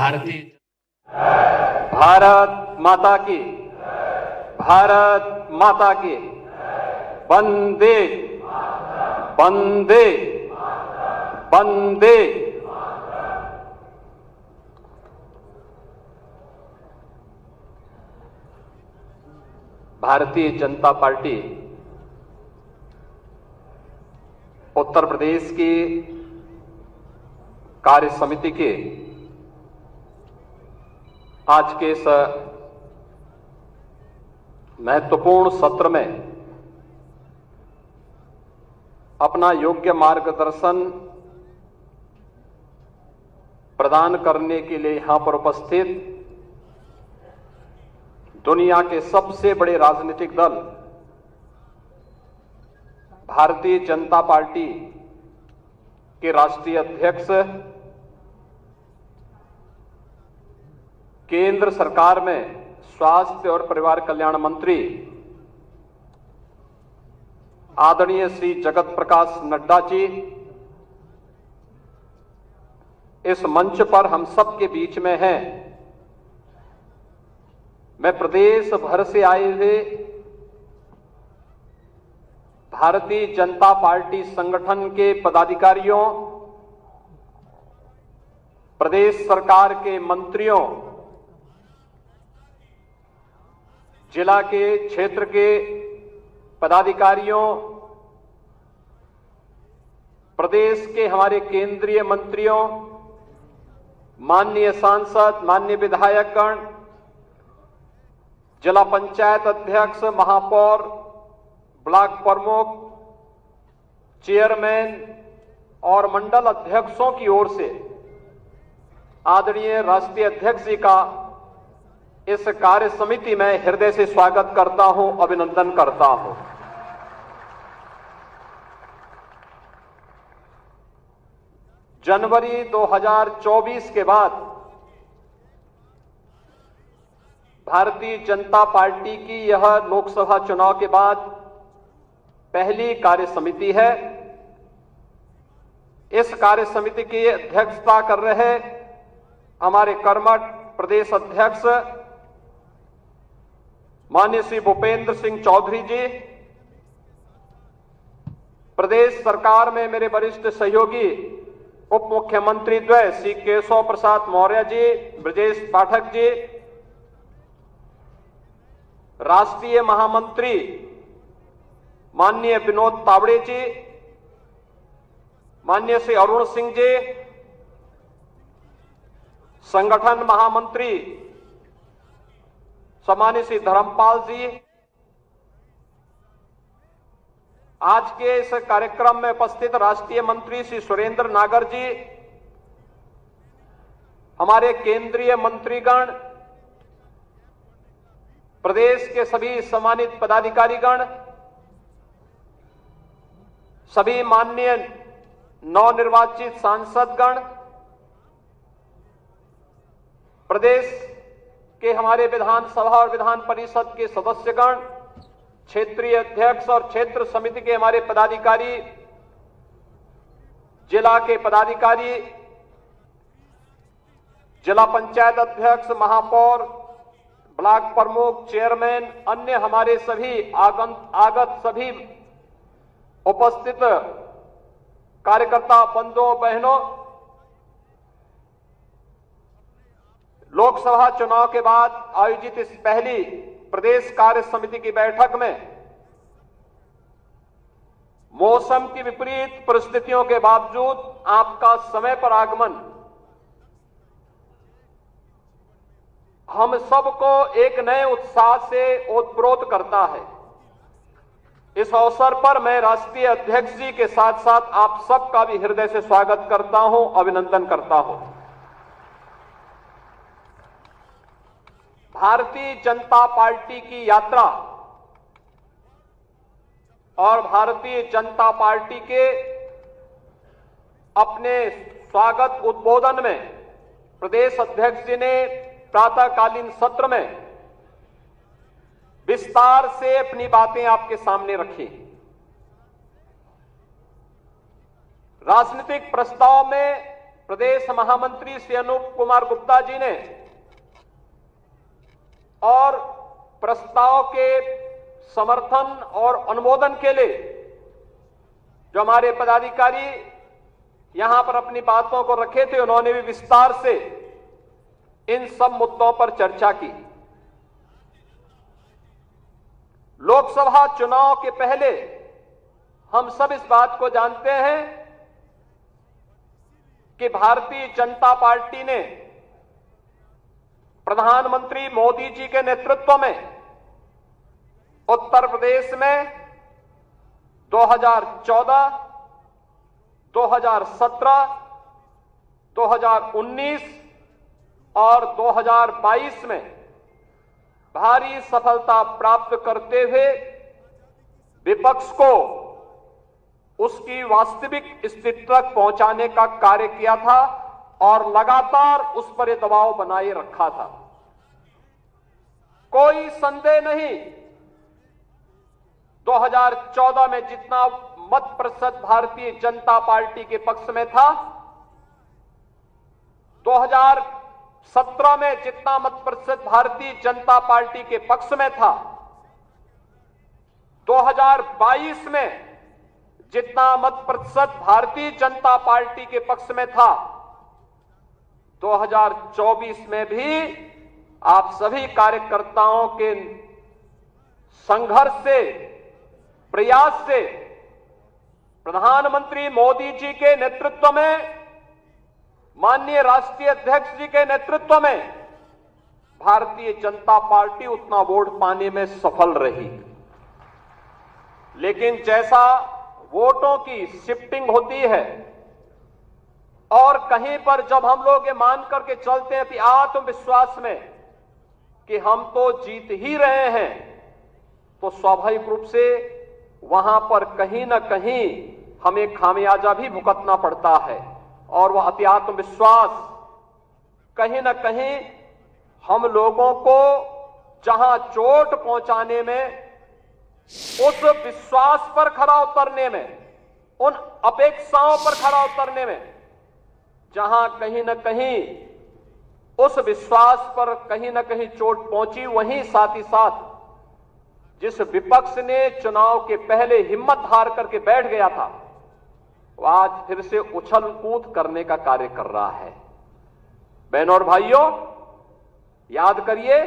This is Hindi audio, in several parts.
भारतीय भारत माता की, भारत माता की, वंदे वंदे वंदे। भारतीय जनता पार्टी उत्तर प्रदेश की कार्य समिति के आज के इस महत्वपूर्ण सत्र में अपना योग्य मार्गदर्शन प्रदान करने के लिए यहां पर उपस्थित दुनिया के सबसे बड़े राजनीतिक दल भारतीय जनता पार्टी के राष्ट्रीय अध्यक्ष, केंद्र सरकार में स्वास्थ्य और परिवार कल्याण मंत्री आदरणीय श्री जगत प्रकाश नड्डा जी, इस मंच पर हम सब के बीच में हैं। मैं प्रदेश भर से आए हुए भारतीय जनता पार्टी संगठन के पदाधिकारियों, प्रदेश सरकार के मंत्रियों, जिला के क्षेत्र के पदाधिकारियों, प्रदेश के हमारे केंद्रीय मंत्रियों, माननीय सांसद, माननीय विधायकगण, जिला पंचायत अध्यक्ष, महापौर, ब्लॉक प्रमुख, चेयरमैन और मंडल अध्यक्षों की ओर से आदरणीय राष्ट्रीय अध्यक्ष जी का इस कार्य समिति में हृदय से स्वागत करता हूं, अभिनंदन करता हूं। जनवरी 2024 के बाद भारतीय जनता पार्टी की यह लोकसभा चुनाव के बाद पहली कार्य समिति है। इस कार्य समिति की अध्यक्षता कर रहे हमारे कर्मठ प्रदेश अध्यक्ष माननीय श्री भूपेंद्र सिंह चौधरी जी, प्रदेश सरकार में मेरे वरिष्ठ सहयोगी उप मुख्यमंत्री द्वय श्री केशव प्रसाद मौर्य जी, ब्रजेश पाठक जी, राष्ट्रीय महामंत्री माननीय विनोद तावड़े जी, माननीय श्री अरुण सिंह जी, संगठन महामंत्री सम्मानित श्री धर्मपाल जी, आज के इस कार्यक्रम में उपस्थित राष्ट्रीय मंत्री श्री सुरेंद्र नागर जी, हमारे केंद्रीय मंत्रीगण, प्रदेश के सभी सम्मानित पदाधिकारीगण, सभी माननीय नवनिर्वाचित सांसदगण, प्रदेश के हमारे विधानसभा और विधान परिषद के सदस्यगण, क्षेत्रीय अध्यक्ष और क्षेत्र समिति के हमारे पदाधिकारी, जिला के पदाधिकारी, जिला पंचायत अध्यक्ष, महापौर, ब्लॉक प्रमुख, चेयरमैन, अन्य हमारे सभी आगत सभी उपस्थित कार्यकर्ता बंधुओं बहनों, लोकसभा चुनाव के बाद आयोजित इस पहली प्रदेश कार्य समिति की बैठक में मौसम की विपरीत परिस्थितियों के बावजूद आपका समय पर आगमन हम सबको एक नए उत्साह से ओतप्रोत करता है। इस अवसर पर मैं राष्ट्रीय अध्यक्ष जी के साथ साथ आप सबका भी हृदय से स्वागत करता हूं, अभिनंदन करता हूं। भारतीय जनता पार्टी की यात्रा और भारतीय जनता पार्टी के अपने स्वागत उद्बोधन में प्रदेश अध्यक्ष जी ने प्रातःकालीन सत्र में विस्तार से अपनी बातें आपके सामने रखी। राजनीतिक प्रस्ताव में प्रदेश महामंत्री श्री अनूप कुमार गुप्ता जी ने और प्रस्ताव के समर्थन और अनुमोदन के लिए जो हमारे पदाधिकारी यहां पर अपनी बातों को रखे थे, उन्होंने भी विस्तार से इन सब मुद्दों पर चर्चा की। लोकसभा चुनाव के पहले हम सब इस बात को जानते हैं कि भारतीय जनता पार्टी ने प्रधानमंत्री मोदी जी के नेतृत्व में उत्तर प्रदेश में 2014, 2017, 2019 और 2022 में भारी सफलता प्राप्त करते हुए विपक्ष को उसकी वास्तविक स्थिति तक पहुंचाने का कार्य किया था और लगातार उस पर दबाव बनाए रखा था। कोई संदेह नहीं, 2014 में जितना मत प्रतिशत भारतीय जनता पार्टी के पक्ष में था, 2017 में जितना मत प्रतिशत भारतीय जनता पार्टी के पक्ष में था, 2022 में जितना मत प्रतिशत भारतीय जनता पार्टी के पक्ष में था, 2024 में भी आप सभी कार्यकर्ताओं के संघर्ष से, प्रयास से प्रधानमंत्री मोदी जी के नेतृत्व में, माननीय राष्ट्रीय अध्यक्ष जी के नेतृत्व में भारतीय जनता पार्टी उतना वोट पाने में सफल रही। लेकिन जैसा वोटों की शिफ्टिंग होती है और कहीं पर जब हम लोग ये मान करके चलते हैं कि आत्मविश्वास में कि हम तो जीत ही रहे हैं, तो स्वाभाविक रूप से वहां पर कहीं ना कहीं हमें खामियाजा भी भुगतना पड़ता है और वह अति आत्मविश्वास कहीं ना कहीं हम लोगों को जहां चोट पहुंचाने में, उस विश्वास पर खरा उतरने में, उन अपेक्षाओं पर खरा उतरने में जहां कहीं ना कहीं उस विश्वास पर कहीं ना कहीं चोट पहुंची, वहीं साथ ही साथ जिस विपक्ष ने चुनाव के पहले हिम्मत हार करके बैठ गया था, वो आज फिर से उछल कूद करने का कार्य कर रहा है। बहनों और भाइयों, याद करिए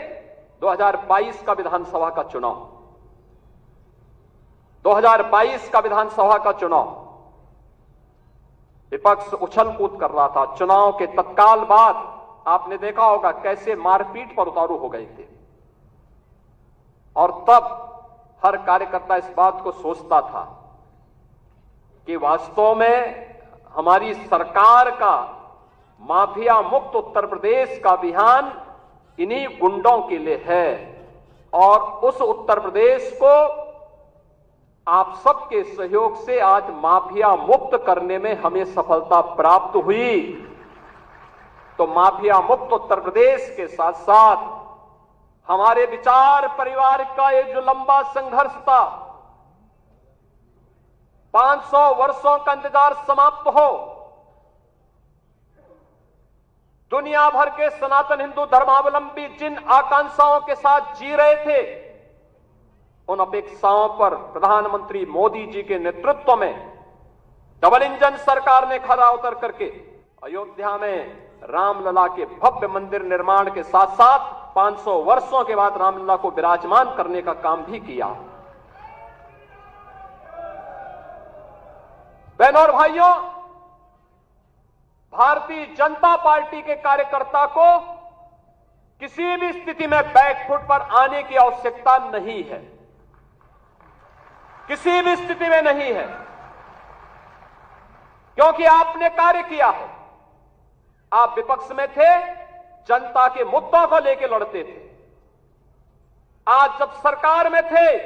2022 का विधानसभा का चुनाव, 2022 का विधानसभा का चुनाव विपक्ष उछल कूद कर रहा था। चुनाव के तत्काल बाद आपने देखा होगा कैसे मारपीट पर उतारू हो गए थे और तब हर कार्यकर्ता इस बात को सोचता था कि वास्तव में हमारी सरकार का माफिया मुक्त उत्तर प्रदेश का अभियान इन्हीं गुंडों के लिए है और उस उत्तर प्रदेश को आप सबके सहयोग से आज माफिया मुक्त करने में हमें सफलता प्राप्त हुई। तो माफिया मुक्त उत्तर प्रदेश के साथ साथ हमारे विचार परिवार का ये जो लंबा संघर्ष था, 500 वर्षों का इंतजार समाप्त हो, दुनिया भर के सनातन हिंदू धर्मावलंबी जिन आकांक्षाओं के साथ जी रहे थे, उन अपेक्षाओं पर प्रधानमंत्री मोदी जी के नेतृत्व में डबल इंजन सरकार ने खरा उतर करके अयोध्या में रामलला के भव्य मंदिर निर्माण के साथ साथ 500 वर्षों के बाद रामलला को विराजमान करने का काम भी किया। बहनों और भाइयों, भारतीय जनता पार्टी के कार्यकर्ता को किसी भी स्थिति में बैकफुट पर आने की आवश्यकता नहीं है, किसी भी स्थिति में नहीं है, क्योंकि आपने कार्य किया है। आप विपक्ष में थे, जनता के मुद्दों को लेकर लड़ते थे। आज जब सरकार में थे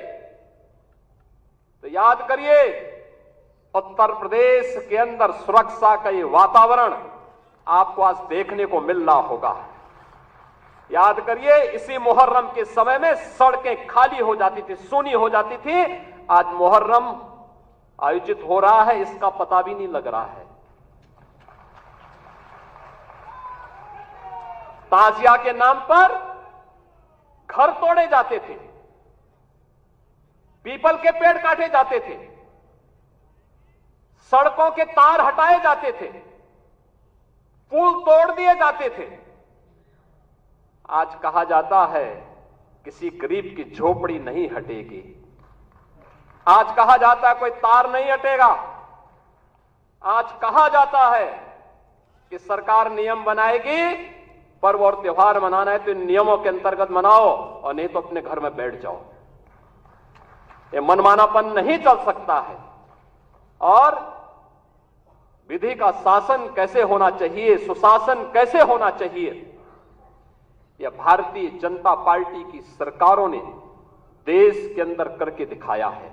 तो याद करिए, उत्तर प्रदेश के अंदर सुरक्षा का ये वातावरण आपको आज देखने को मिल रहा होगा। याद करिए, इसी मुहर्रम के समय में सड़कें खाली हो जाती थी, सूनी हो जाती थी। आज मुहर्रम आयोजित हो रहा है, इसका पता भी नहीं लग रहा है। ताजिया के नाम पर घर तोड़े जाते थे, पीपल के पेड़ काटे जाते थे, सड़कों के तार हटाए जाते थे, पुल तोड़ दिए जाते थे। आज कहा जाता है किसी गरीब की झोपड़ी नहीं हटेगी। आज कहा जाता है कोई तार नहीं हटेगा। आज कहा जाता है कि सरकार नियम बनाएगी, पर्व और त्योहार मनाना है तो इन नियमों के अंतर्गत मनाओ और नहीं तो अपने घर में बैठ जाओ। ये मनमानापन नहीं चल सकता है। और विधि का शासन कैसे होना चाहिए, सुशासन कैसे होना चाहिए, यह भारतीय जनता पार्टी की सरकारों ने देश के अंदर करके दिखाया है।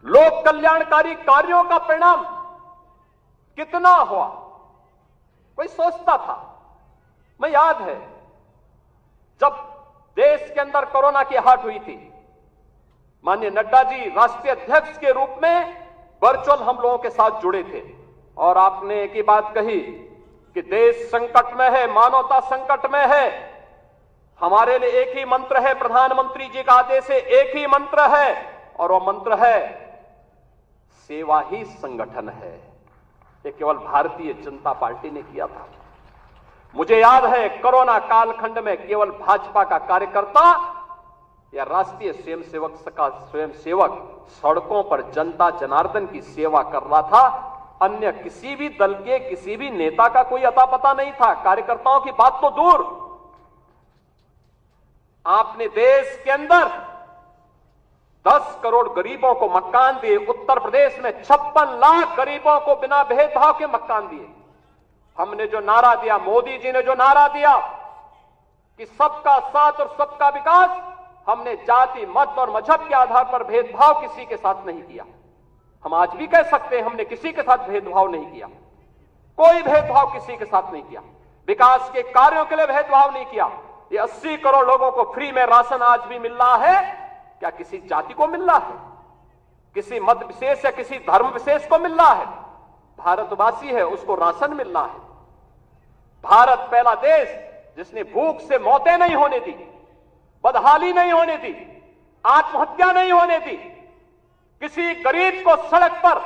लोक कल्याणकारी कार्यों का परिणाम कितना हुआ, कोई सोचता था? मैं याद है जब देश के अंदर कोरोना की आहट हुई थी, माननीय नड्डा जी राष्ट्रीय अध्यक्ष के रूप में वर्चुअल हम लोगों के साथ जुड़े थे और आपने एक ही बात कही कि देश संकट में है, मानवता संकट में है। हमारे लिए एक ही मंत्र है, प्रधानमंत्री जी का आदेश है, एक ही मंत्र है और वह मंत्र है सेवा ही संगठन है। ये केवल भारतीय जनता पार्टी ने किया था। मुझे याद है कोरोना कालखंड में केवल भाजपा का कार्यकर्ता या राष्ट्रीय स्वयंसेवक सड़कों पर जनता जनार्दन की सेवा कर रहा था। अन्य किसी भी दल के किसी भी नेता का कोई अता पता नहीं था। कार्यकर्ताओं की बात तो दूर, आपने देश के अंदर 10 करोड़ गरीबों को मकान दिए। उत्तर प्रदेश में 56 लाख गरीबों को बिना भेदभाव के मकान दिए। हमने जो नारा दिया, मोदी जी ने जो नारा दिया कि सबका साथ और सबका विकास, हमने जाति मत और मजहब के आधार पर भेदभाव किसी के साथ नहीं किया। हम आज भी कह सकते हैं हमने किसी के साथ भेदभाव नहीं किया, कोई भेदभाव किसी के साथ नहीं किया। विकास के कार्यों के लिए भेदभाव नहीं किया। ये 80 करोड़ लोगों को फ्री में राशन आज भी मिल रहा है। क्या किसी जाति को मिल रहा है, किसी मत विशेष या किसी धर्म विशेष को मिल रहा है? भारतवासी है उसको राशन मिल रहा है। भारत पहला देश जिसने भूख से मौतें नहीं होने दी, बदहाली नहीं होने दी, आत्महत्या नहीं होने दी, किसी गरीब को सड़क पर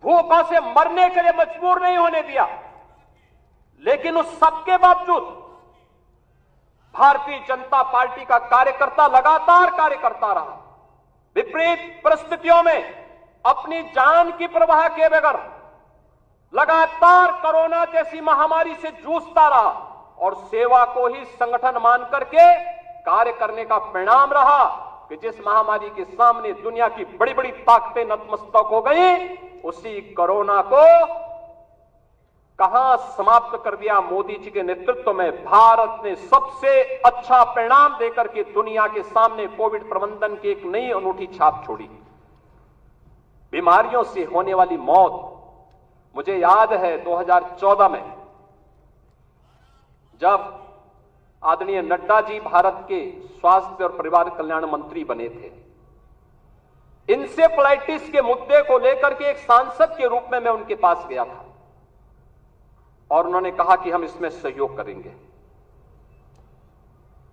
भूखों से मरने के लिए मजबूर नहीं होने दिया। लेकिन उस सबके बावजूद भारतीय जनता पार्टी का कार्यकर्ता लगातार कार्य करता रहा। विपरीत परिस्थितियों में अपनी जान की परवाह किए बगैर लगातार कोरोना जैसी महामारी से जूझता रहा और सेवा को ही संगठन मान करके कार्य करने का परिणाम रहा कि जिस महामारी के सामने दुनिया की बड़ी बड़ी ताकतें नतमस्तक हो गई, उसी कोरोना को कहां समाप्त कर दिया मोदी जी के नेतृत्व में। भारत ने सबसे अच्छा परिणाम देकर के दुनिया के सामने कोविड प्रबंधन की एक नई अनूठी छाप छोड़ी। बीमारियों से होने वाली मौत, मुझे याद है 2014 में जब आदरणीय नड्डा जी भारत के स्वास्थ्य और परिवार कल्याण मंत्री बने थे, इंसेफ्लाइटिस के मुद्दे को लेकर के एक सांसद के रूप में मैं उनके पास गया था और उन्होंने कहा कि हम इसमें सहयोग करेंगे।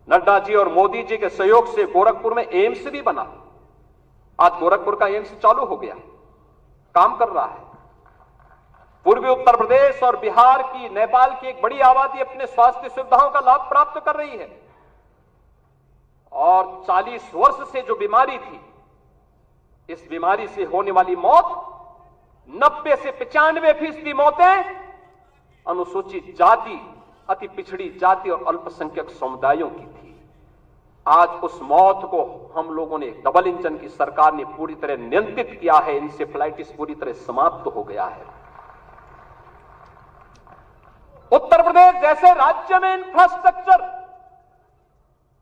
नड्डा जी और मोदी जी के सहयोग से गोरखपुर में एम्स भी बना। आज गोरखपुर का एम्स चालू हो गया, काम कर रहा है। पूर्वी उत्तर प्रदेश और बिहार की, नेपाल की एक बड़ी आबादी अपने स्वास्थ्य सुविधाओं का लाभ प्राप्त कर रही है। और 40 वर्ष से जो बीमारी थी, इस बीमारी से होने वाली मौत 90 से 95% मौतें अनुसूचित जाति, अति पिछड़ी जाति और अल्पसंख्यक समुदायों की थी। आज उस मौत को हम लोगों ने, डबल इंजन की सरकार ने पूरी तरह नियंत्रित किया है। इंसेफ्लाइटिस पूरी तरह समाप्त हो गया है। उत्तर प्रदेश जैसे राज्य में इंफ्रास्ट्रक्चर,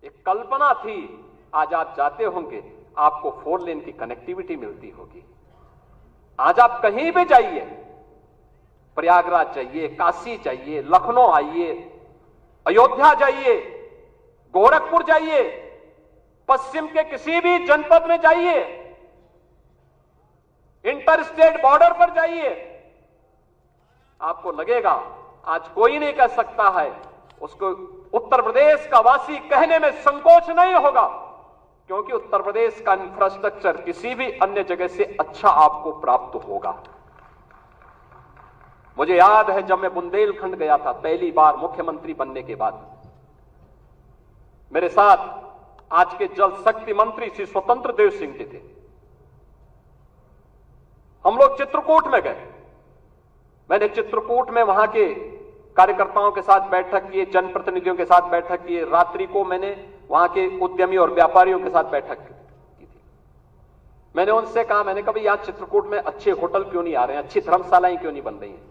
एक कल्पना थी, आज आप जाते होंगे आपको 4 लेन की कनेक्टिविटी मिलती होगी। आज आप कहीं भी जाइए, प्रयागराज जाइए, काशी जाइए, लखनऊ आइए, अयोध्या जाइए, गोरखपुर जाइए, पश्चिम के किसी भी जनपद में जाइए, इंटरस्टेट बॉर्डर पर जाइए, आपको लगेगा आज कोई नहीं कह सकता है उसको उत्तर प्रदेश का वासी कहने में संकोच नहीं होगा, क्योंकि उत्तर प्रदेश का इंफ्रास्ट्रक्चर किसी भी अन्य जगह से अच्छा आपको प्राप्त होगा। मुझे याद है जब मैं बुंदेलखंड गया था पहली बार मुख्यमंत्री बनने के बाद, मेरे साथ आज के जल शक्ति मंत्री श्री स्वतंत्र देव सिंह जी थे। हम लोग चित्रकूट में गए। मैंने चित्रकूट में वहां के कार्यकर्ताओं के साथ बैठक किए, जनप्रतिनिधियों के साथ बैठक किए। रात्रि को मैंने वहां के उद्यमी और व्यापारियों के साथ बैठक की थी। मैंने उनसे कहा, मैंने कहा यहां चित्रकूट में अच्छे होटल क्यों नहीं आ रहे हैं, अच्छी धर्मशालाएं क्यों नहीं बन रही हैं?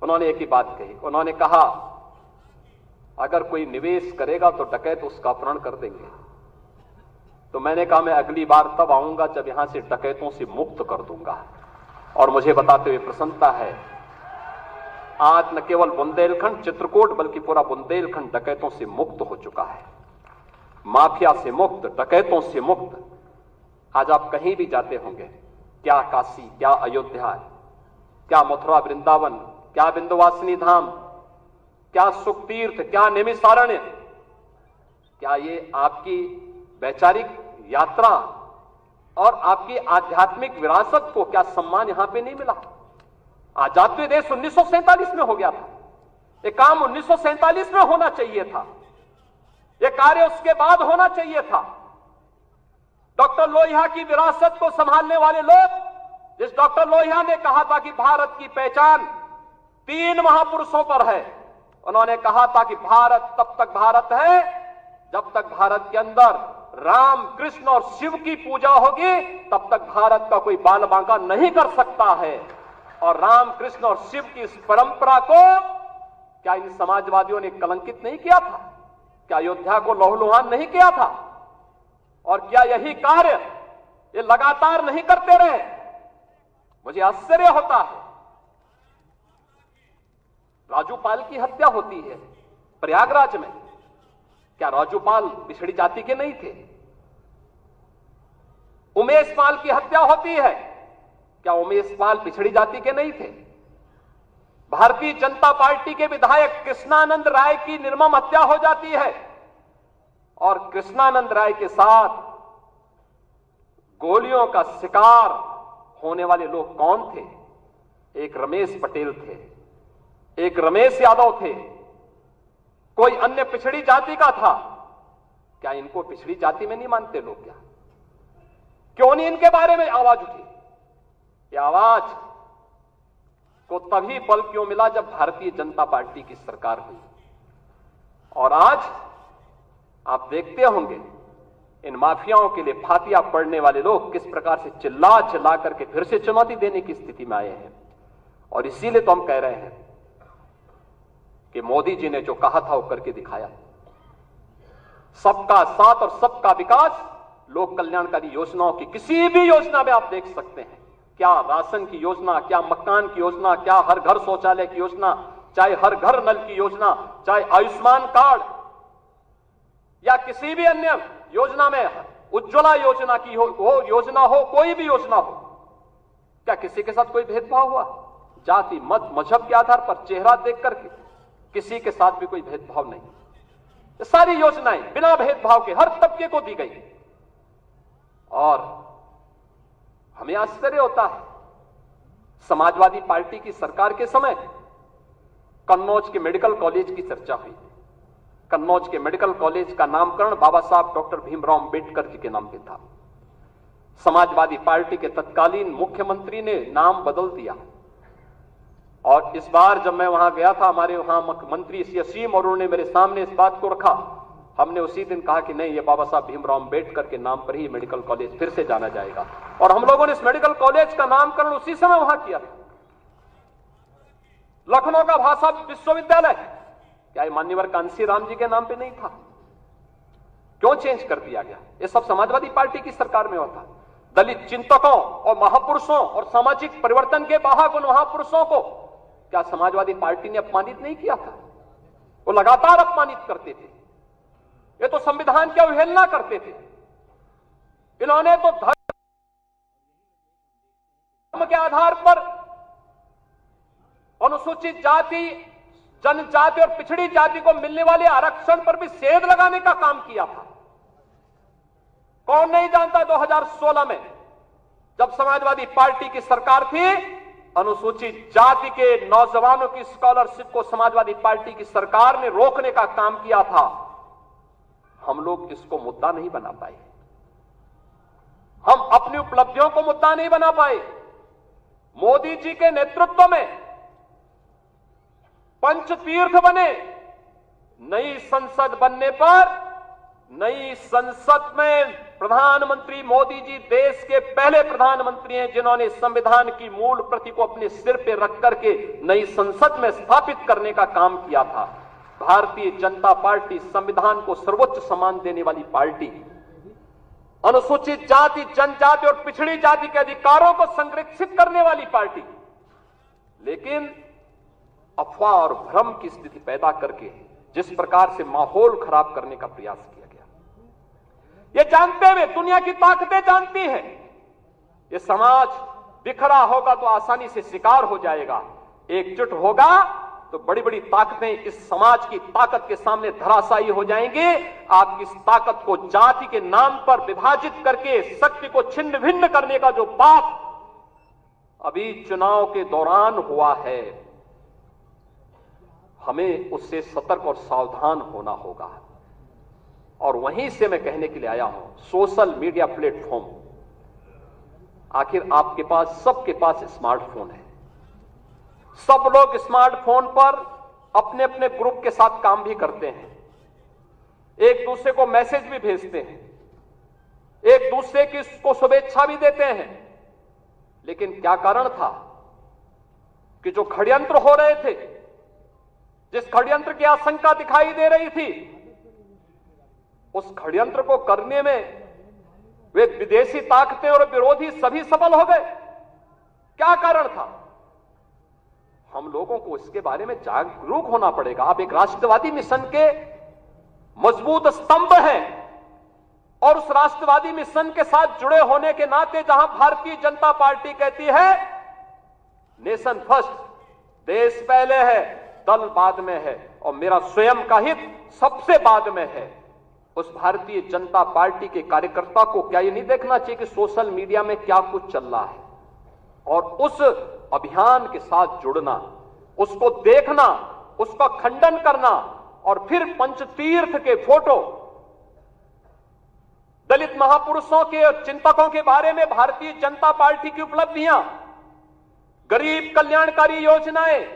उन्होंने एक ही बात कही, उन्होंने कहा अगर कोई निवेश करेगा तो डकैत उसका अपहरण कर देंगे। तो मैंने कहा मैं अगली बार तब आऊंगा जब यहां से डकैतों से मुक्त कर दूंगा। और मुझे बताते हुए प्रसन्नता है, आज न केवल बुंदेलखंड चित्रकूट बल्कि पूरा बुंदेलखंड डकैतों से मुक्त हो चुका है, माफिया से मुक्त, डकैतों से मुक्त। आज आप कहीं भी जाते होंगे, क्या काशी, क्या अयोध्या, क्या मथुरा वृंदावन, क्या विंध्यवासिनी धाम, क्या सुखतीर्थ, क्या नैमिषारण्य, क्या ये आपकी वैचारिक यात्रा और आपकी आध्यात्मिक विरासत को क्या सम्मान यहां पे नहीं मिला? आजाद देश 1947 में हो गया था। ये काम 1947 में होना चाहिए था, ये कार्य उसके बाद होना चाहिए था। डॉक्टर लोहिया की विरासत को संभालने वाले लोग, जिस डॉक्टर लोहिया ने कहा था कि भारत की पहचान 3 महापुरुषों पर है, उन्होंने कहा था कि भारत तब तक भारत है जब तक भारत के अंदर राम, कृष्ण और शिव की पूजा होगी, तब तक भारत का कोई बाल बांका नहीं कर सकता है। और राम, कृष्ण और शिव की इस परंपरा को क्या इन समाजवादियों ने कलंकित नहीं किया था? क्या अयोध्या को लहूलुहान नहीं किया था? और क्या यही कार्य ये लगातार नहीं करते रहे? मुझे आश्चर्य होता है। राजूपाल की हत्या होती है प्रयागराज में, क्या राजूपाल पिछड़ी जाति के नहीं थे? उमेश पाल की हत्या होती है, क्या उमेश पाल पिछड़ी जाति के नहीं थे? भारतीय जनता पार्टी के विधायक कृष्णानंद राय की निर्मम हत्या हो जाती है, और कृष्णानंद राय के साथ गोलियों का शिकार होने वाले लोग कौन थे? एक रमेश पटेल थे, एक रमेश यादव थे, कोई अन्य पिछड़ी जाति का था। क्या इनको पिछड़ी जाति में नहीं मानते लोग? क्या क्यों नहीं इनके बारे में आवाज उठी? ये आवाज को तभी बल क्यों मिला जब भारतीय जनता पार्टी की सरकार हुई। और आज आप देखते होंगे इन माफियाओं के लिए फातिया पड़ने वाले लोग किस प्रकार से चिल्ला चिल्ला करके फिर से चुनौती देने की स्थिति में आए हैं। और इसीलिए तो हम कह रहे हैं कि मोदी जी ने जो कहा था वो करके दिखाया। सबका साथ और सबका विकास, लोक कल्याणकारी योजनाओं की किसी भी योजना में आप देख सकते हैं, क्या राशन की योजना, क्या मकान की योजना, क्या हर घर शौचालय की योजना, चाहे हर घर नल की योजना, चाहे आयुष्मान कार्ड या किसी भी अन्य योजना में, उज्ज्वला योजना की हो योजना हो, कोई भी योजना हो, क्या किसी के साथ कोई भेदभाव हुआ? जाति, मत, मजहब के आधार पर, चेहरा देख करके किसी के साथ भी कोई भेदभाव नहीं। ये सारी योजनाएं बिना भेदभाव के हर तबके को दी गई। और हमें आश्चर्य होता है, समाजवादी पार्टी की सरकार के समय कन्नौज के मेडिकल कॉलेज की चर्चा हुई। कन्नौज के मेडिकल कॉलेज का नामकरण बाबा साहब डॉक्टर भीमराव अंबेडकर जी के नाम पे था। समाजवादी पार्टी के तत्कालीन मुख्यमंत्री ने नाम बदल दिया। और इस बार जब मैं वहां गया था, हमारे वहां मंत्री श्री असीम और उन्होंने मेरे सामने इस बात को रखा। हमने उसी दिन कहा कि नहीं, ये बाबा साहब भीमराव अंबेडकर के नाम पर ही मेडिकल कॉलेज फिर से जाना जाएगा। और हम लोगों ने इस मेडिकल कॉलेज का नामकरण उसी समय वहां किया था। लखनऊ का भाषा विश्वविद्यालय, क्या मान्यवर कांसी राम जी के नाम पे नहीं था? क्यों चेंज कर दिया गया? ये सब समाजवादी पार्टी की सरकार में होता। दलित चिंतकों और महापुरुषों और सामाजिक परिवर्तन के वाहक उन महापुरुषों को क्या समाजवादी पार्टी ने अपमानित नहीं किया था? वो लगातार अपमानित करते थे। ये तो संविधान की अवहेलना करते थे। इन्होंने तो धर्म के आधार पर अनुसूचित जाति जनजाति और पिछड़ी जाति को मिलने वाले आरक्षण पर भी सेध लगाने का काम किया था। कौन नहीं जानता 2016 में जब समाजवादी पार्टी की सरकार थी, अनुसूचित जाति के नौजवानों की स्कॉलरशिप को समाजवादी पार्टी की सरकार ने रोकने का काम किया था। हम लोग इसको मुद्दा नहीं बना पाए, हम अपनी उपलब्धियों को मुद्दा नहीं बना पाए। मोदी जी के नेतृत्व में पंचतीर्थ बने। नई संसद बनने पर, नई संसद में प्रधानमंत्री मोदी जी देश के पहले प्रधानमंत्री हैं जिन्होंने संविधान की मूल प्रति को अपने सिर पे रख करके नई संसद में स्थापित करने का काम किया था। भारतीय जनता पार्टी संविधान को सर्वोच्च सम्मान देने वाली पार्टी, अनुसूचित जाति, जनजाति और पिछड़ी जाति के अधिकारों को संरक्षित करने वाली पार्टी, लेकिन अफवाह और भ्रम की स्थिति पैदा करके जिस प्रकार से माहौल खराब करने का प्रयास किया गया, ये जानते हुए, दुनिया की ताकतें जानती हैं, ये समाज बिखरा होगा तो आसानी से शिकार हो जाएगा, एकजुट होगा तो बड़ी बड़ी ताकतें इस समाज की ताकत के सामने धराशायी हो जाएंगी। आप इस ताकत को जाति के नाम पर विभाजित करके शक्ति को छिन्न भिन्न करने का जो पाप अभी चुनाव के दौरान हुआ है, हमें उससे सतर्क और सावधान होना होगा। और वहीं से मैं कहने के लिए आया हूं, सोशल मीडिया प्लेटफॉर्म, आखिर आपके पास, सबके पास स्मार्टफोन है, सब लोग स्मार्टफोन पर अपने अपने ग्रुप के साथ काम भी करते हैं, एक दूसरे को मैसेज भी भेजते हैं, एक दूसरे की को शुभेच्छा भी देते हैं। लेकिन क्या कारण था कि जो षड्यंत्र हो रहे थे, जिस षड्यंत्र की आशंका दिखाई दे रही थी, उस षड्यंत्र को करने में वे विदेशी ताकतें और विरोधी सभी सफल हो गए। क्या कारण था? हम लोगों को इसके बारे में जागरूक होना पड़ेगा। आप एक राष्ट्रवादी मिशन के मजबूत स्तंभ हैं और उस राष्ट्रवादी मिशन के साथ जुड़े होने के नाते जहां भारतीय जनता पार्टी कहती है नेशन फर्स्ट, देश पहले है, दल बाद में है और मेरा स्वयं का हित सबसे बाद में है, उस भारतीय जनता पार्टी के कार्यकर्ता को क्या ये नहीं देखना चाहिए कि सोशल मीडिया में क्या कुछ चल रहा है, और उस अभियान के साथ जुड़ना, उसको देखना, उसका खंडन करना और फिर पंचतीर्थ के फोटो, दलित महापुरुषों के और चिंतकों के बारे में भारतीय जनता पार्टी की उपलब्धियां, गरीब कल्याणकारी योजनाएं,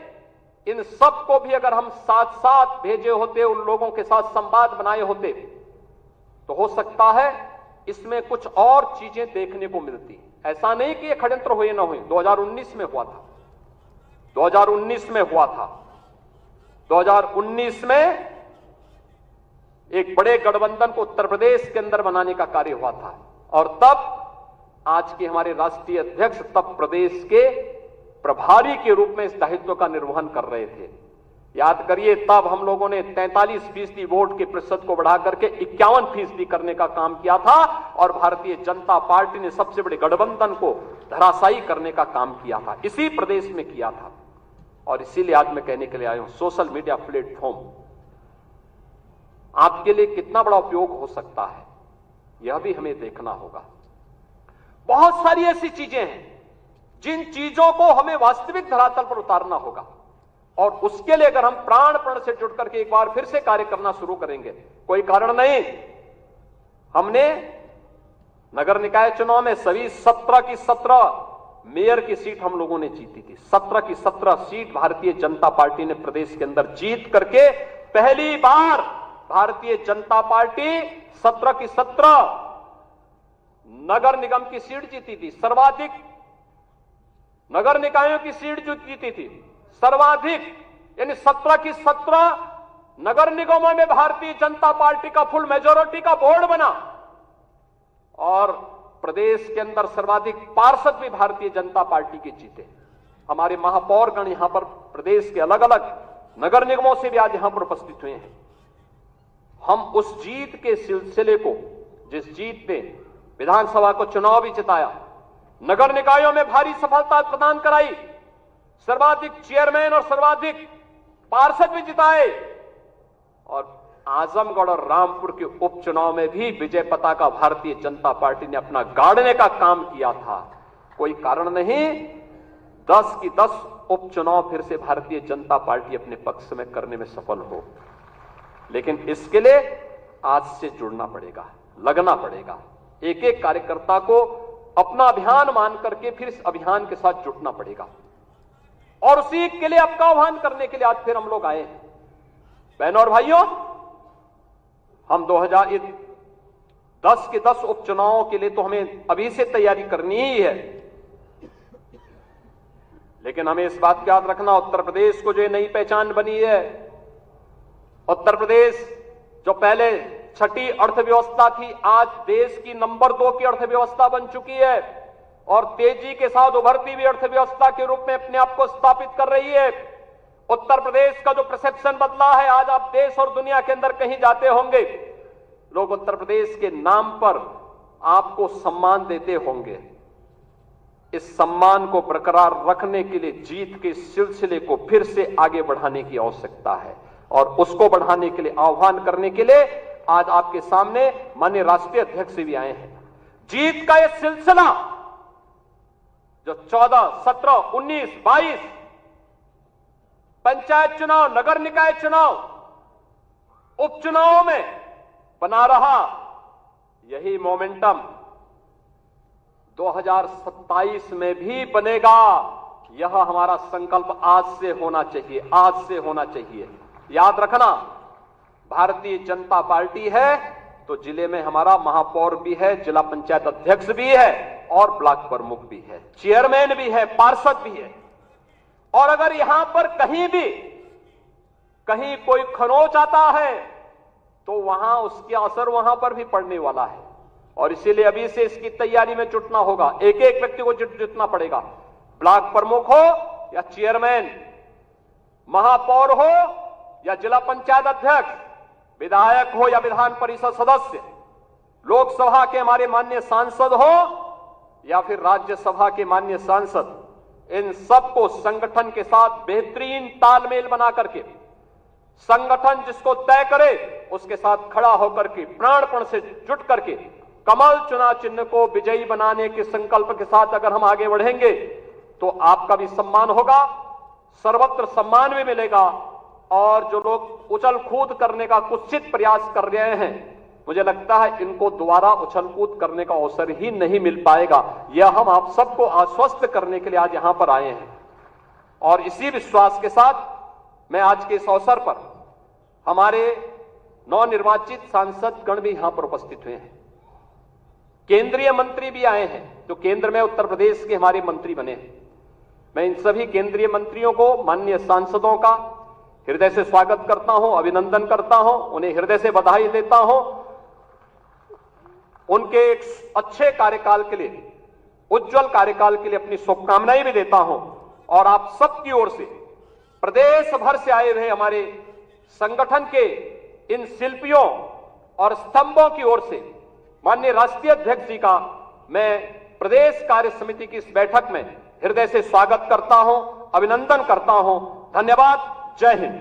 इन सब को भी अगर हम साथ साथ भेजे होते, उन लोगों के साथ संवाद बनाए होते, तो हो सकता है इसमें कुछ और चीजें देखने को मिलती। ऐसा नहीं कि ये षड्यंत्र हुए ना हुए, 2019 में हुआ था, 2019 में हुआ था। 2019 में एक बड़े गठबंधन को उत्तर प्रदेश के अंदर बनाने का कार्य हुआ था और तब आज के हमारे राष्ट्रीय अध्यक्ष तब प्रदेश के प्रभारी के रूप में इस दायित्व का निर्वहन कर रहे थे। याद करिए, तब हम लोगों ने 43% वोट के प्रतिशत को बढ़ा करके 51% करने का काम किया था और भारतीय जनता पार्टी ने सबसे बड़े गठबंधन को धराशायी करने का काम किया था, इसी प्रदेश में किया था। और इसीलिए आज मैं कहने के लिए आया हूं, सोशल मीडिया प्लेटफॉर्म आपके लिए कितना बड़ा उपयोग हो सकता है, यह भी हमें देखना होगा। बहुत सारी ऐसी चीजें हैं जिन चीजों को हमें वास्तविक धरातल पर उतारना होगा और उसके लिए अगर हम प्राण से जुड़ करके एक बार फिर से कार्य करना शुरू करेंगे, कोई कारण नहीं। हमने नगर निकाय चुनाव में सभी 17 की 17 मेयर की सीट हम लोगों ने जीती थी। 17 की 17 सीट भारतीय जनता पार्टी ने प्रदेश के अंदर जीत करके पहली बार भारतीय जनता पार्टी 17 की 17 नगर निगम की सीट जीती थी। सर्वाधिक नगर निकायों की सीट जो जीती थी, सर्वाधिक, यानी 17 की 17 नगर निगमों में भारतीय जनता पार्टी का फुल मेजोरिटी का बोर्ड बना और प्रदेश के अंदर सर्वाधिक पार्षद भी भारतीय जनता पार्टी के जीते। हमारे महापौरगण यहां पर प्रदेश के अलग अलग नगर निगमों से भी आज यहां पर उपस्थित हुए हैं। हम उस जीत के सिलसिले को, जिस जीत ने विधानसभा को चुनाव भी जिताया, नगर निकायों में भारी सफलता प्रदान कराई, सर्वाधिक चेयरमैन और सर्वाधिक पार्षद भी जिताए और आजमगढ़ और रामपुर के उपचुनाव में भी विजय पताका भारतीय जनता पार्टी ने अपना गाड़ने का काम किया था। कोई कारण नहीं 10 की 10 उपचुनाव फिर से भारतीय जनता पार्टी अपने पक्ष में करने में सफल हो। लेकिन इसके लिए आज से जुड़ना पड़ेगा, लगना पड़ेगा। एक एक कार्यकर्ता को अपना अभियान मान करके फिर इस अभियान के साथ जुटना पड़ेगा और उसी के लिए आपका आह्वान करने के लिए आज फिर हम लोग आए हैं। बहनों और भाइयों, हम 2010 के 10 उपचुनावों के लिए तो हमें अभी से तैयारी करनी ही है, लेकिन हमें इस बात का याद रखना, उत्तर प्रदेश को जो नई पहचान बनी है, उत्तर प्रदेश जो पहले छठी अर्थव्यवस्था थी, आज देश की नंबर 2 की अर्थव्यवस्था बन चुकी है और तेजी के साथ उभरती हुई अर्थव्यवस्था के रूप में अपने आप को स्थापित कर रही है। उत्तर प्रदेश का जो परसेप्शन बदला है, आज आप देश और दुनिया के अंदर कहीं जाते होंगे, लोग उत्तर प्रदेश के नाम पर आपको सम्मान देते होंगे। इस सम्मान को बरकरार रखने के लिए जीत के सिलसिले को फिर से आगे बढ़ाने की आवश्यकता है और उसको बढ़ाने के लिए आह्वान करने के लिए आज आपके सामने माननीय राष्ट्रीय अध्यक्ष भी आए हैं। जीत का यह सिलसिला जो 14, 17, 19, 22 पंचायत चुनाव, नगर निकाय चुनाव, उपचुनावों में बना रहा, यही मोमेंटम 2027 में भी बनेगा। यह हमारा संकल्प आज से होना चाहिए, आज से होना चाहिए। याद रखना, भारतीय जनता पार्टी है तो जिले में हमारा महापौर भी है, जिला पंचायत अध्यक्ष भी है और ब्लॉक प्रमुख भी है, चेयरमैन भी है, पार्षद भी है। और अगर यहां पर कहीं कोई खरोंच आता है तो वहां उसके असर वहां पर भी पड़ने वाला है और इसीलिए अभी से इसकी तैयारी में जुटना होगा। एक एक व्यक्ति को जुटना पड़ेगा, ब्लॉक प्रमुख हो या चेयरमैन, महापौर हो या जिला पंचायत अध्यक्ष, विधायक हो या विधान परिषद सदस्य, लोकसभा के हमारे माननीय सांसद हो या फिर राज्यसभा के माननीय सांसद, इन सबको संगठन के साथ बेहतरीन तालमेल बना करके, संगठन जिसको तय करे उसके साथ खड़ा होकर के प्राणपण से जुट करके कमल चुनाव चिन्ह को विजयी बनाने के संकल्प के साथ अगर हम आगे बढ़ेंगे तो आपका भी सम्मान होगा, सर्वत्र सम्मान भी मिलेगा। और जो लोग उछल कूद करने का कुत्सित प्रयास कर रहे हैं, मुझे लगता है इनको दोबारा उछल कूद करने का अवसर ही नहीं मिल पाएगा। यह हम आप सबको आश्वस्त करने के लिए आज यहां पर आए हैं और इसी विश्वास के साथ मैं आज के इस अवसर पर हमारे नवनिर्वाचित सांसद गण भी यहां पर उपस्थित हुए हैं, केंद्रीय मंत्री भी आए हैं जो केंद्र में उत्तर प्रदेश के हमारे मंत्री बने हैं। मैं इन सभी केंद्रीय मंत्रियों को, माननीय सांसदों का हृदय से स्वागत करता हूं, अभिनंदन करता हूं, उन्हें हृदय से बधाई देता हूं। उनके एक अच्छे कार्यकाल के लिए, उज्जवल कार्यकाल के लिए अपनी शुभकामनाएं भी देता हूं और आप सबकी ओर से, प्रदेश भर से आए हुए हमारे संगठन के इन शिल्पियों और स्तंभों की ओर से माननीय राष्ट्रीय अध्यक्ष जी का मैं प्रदेश कार्य समिति की इस बैठक में हृदय से स्वागत करता हूं, अभिनंदन करता हूं। धन्यवाद। जय हिंद।